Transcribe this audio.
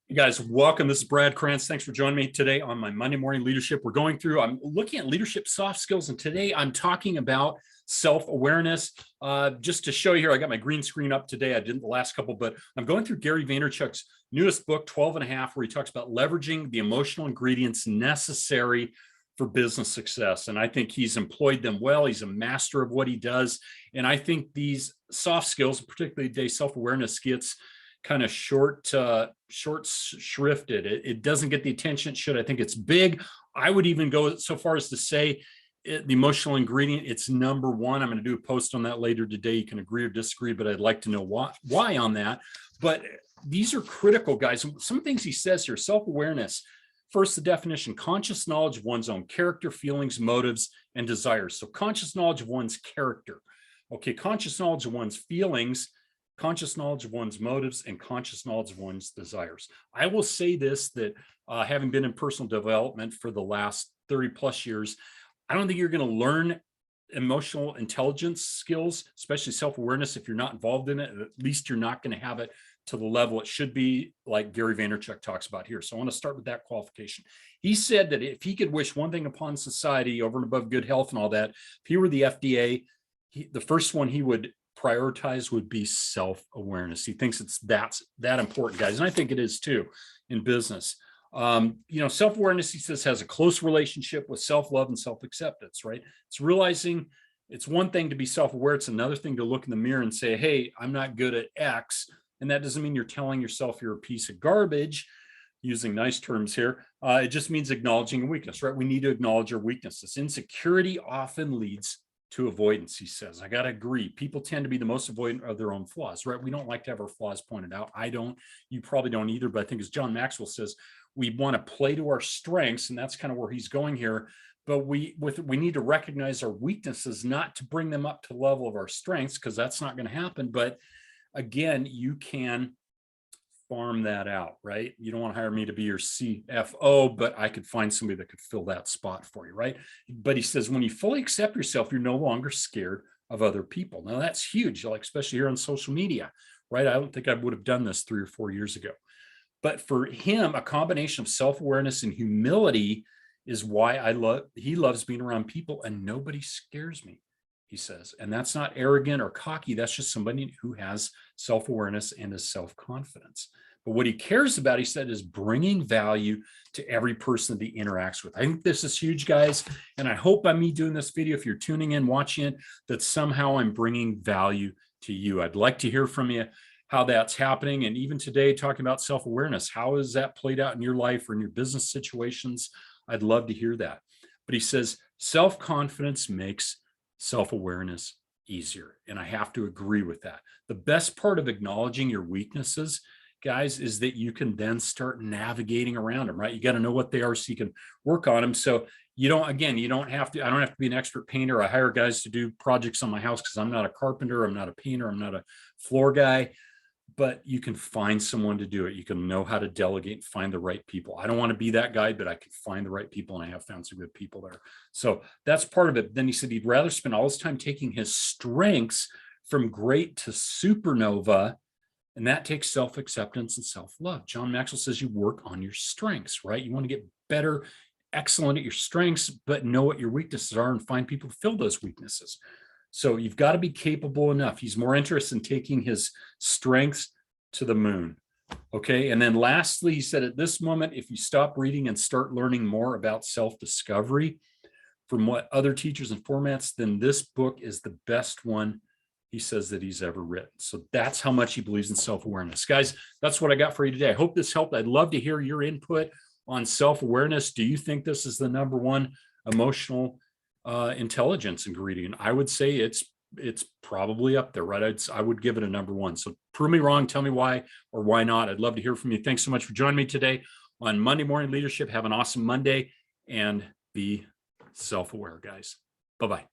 You guys, welcome. This is Brad Krantz. Thanks for joining me today on my Monday morning leadership. I'm looking at leadership soft skills, and today I'm talking about self-awareness. Just to show you here, I got my green screen up today. I didn't the last couple, but I'm going through Gary Vaynerchuk's newest book, 12 and a half, where he talks about leveraging the emotional ingredients necessary for business success. And I think he's employed them well. He's a master of what he does. And I think these soft skills, particularly today, self-awareness, gets kind of short shrifted. It doesn't get the attention it should. I think it's big. I would even go so far as to say the emotional ingredient, it's number one. I'm going to do a post on that later today. You can agree or disagree, but I'd like to know why on that. But these are critical, guys. Some things he says here: self-awareness. First, the definition: conscious knowledge of one's own character, feelings, motives, and desires. So conscious knowledge of one's character. Okay, conscious knowledge of one's feelings, conscious knowledge of one's motives, and conscious knowledge of one's desires. I will say this, that having been in personal development for the last 30 plus years, I don't think you're going to learn emotional intelligence skills, especially self-awareness, if you're not involved in it. At least you're not going to have it to the level it should be, like Gary Vaynerchuk talks about here. So I want to start with that qualification. He said that if he could wish one thing upon society over and above good health and all that, if he were the FDA, the first one he would prioritize would be self-awareness. He thinks it's that important, guys. And I think it is too in business. Self-awareness, he says, has a close relationship with self-love and self-acceptance, right? It's realizing it's one thing to be self-aware. It's another thing to look in the mirror and say, hey, I'm not good at X. And that doesn't mean you're telling yourself you're a piece of garbage, using nice terms here. It just means acknowledging a weakness, right? We need to acknowledge our weaknesses. Insecurity often leads to avoidance, he says. I got to agree. People tend to be the most avoidant of their own flaws, right? We don't like to have our flaws pointed out. I don't. You probably don't either. But I think, as John Maxwell says, we want to play to our strengths, and that's kind of where he's going here. But we need to recognize our weaknesses, not to bring them up to the level of our strengths, because that's not going to happen. But again, you can farm that out, right? You don't want to hire me to be your CFO, but I could find somebody that could fill that spot for you, right? But he says, when you fully accept yourself, you're no longer scared of other people. Now that's huge, like especially here on social media, right? I don't think I would have done this 3 or 4 years ago. But for him, a combination of self-awareness and humility is why he loves being around people, and nobody scares me, he says. And that's not arrogant or cocky. That's just somebody who has self-awareness and is self-confidence. But what he cares about, he said, is bringing value to every person that he interacts with. I think this is huge, guys. And I hope by me doing this video, if you're tuning in, watching it, that somehow I'm bringing value to you. I'd like to hear from you how that's happening. And even today, talking about self-awareness, how has that played out in your life or in your business situations? I'd love to hear that. But he says, self-confidence makes self-awareness easier. And I have to agree with that. The best part of acknowledging your weaknesses, guys, is that you can then start navigating around them, right? You got to know what they are so you can work on them. So I don't have to be an expert painter. I hire guys to do projects on my house because I'm not a carpenter, I'm not a painter, I'm not a floor guy. But you can find someone to do it. You can know how to delegate and find the right people. I don't want to be that guy, but I can find the right people, and I have found some good people there. So that's part of it. Then he said he'd rather spend all his time taking his strengths from great to supernova, and that takes self-acceptance and self-love. John Maxwell says you work on your strengths, right? You want to get better, excellent at your strengths, but know what your weaknesses are and find people to fill those weaknesses. So you've got to be capable enough. He's more interested in taking his strengths to the moon. Okay. And then lastly, he said, at this moment, if you stop reading and start learning more about self-discovery from what other teachers and formats, then this book is the best one, he says, that he's ever written. So that's how much he believes in self-awareness. Guys, that's what I got for you today. I hope this helped. I'd love to hear your input on self-awareness. Do you think this is the number one emotional intelligence ingredient? I would say it's probably up there, right? I would give it a number one. So prove me wrong, tell me why or why not. I'd love to hear from you. Thanks so much for joining me today on Monday Morning Leadership. Have an awesome Monday and be self-aware, guys. Bye-bye.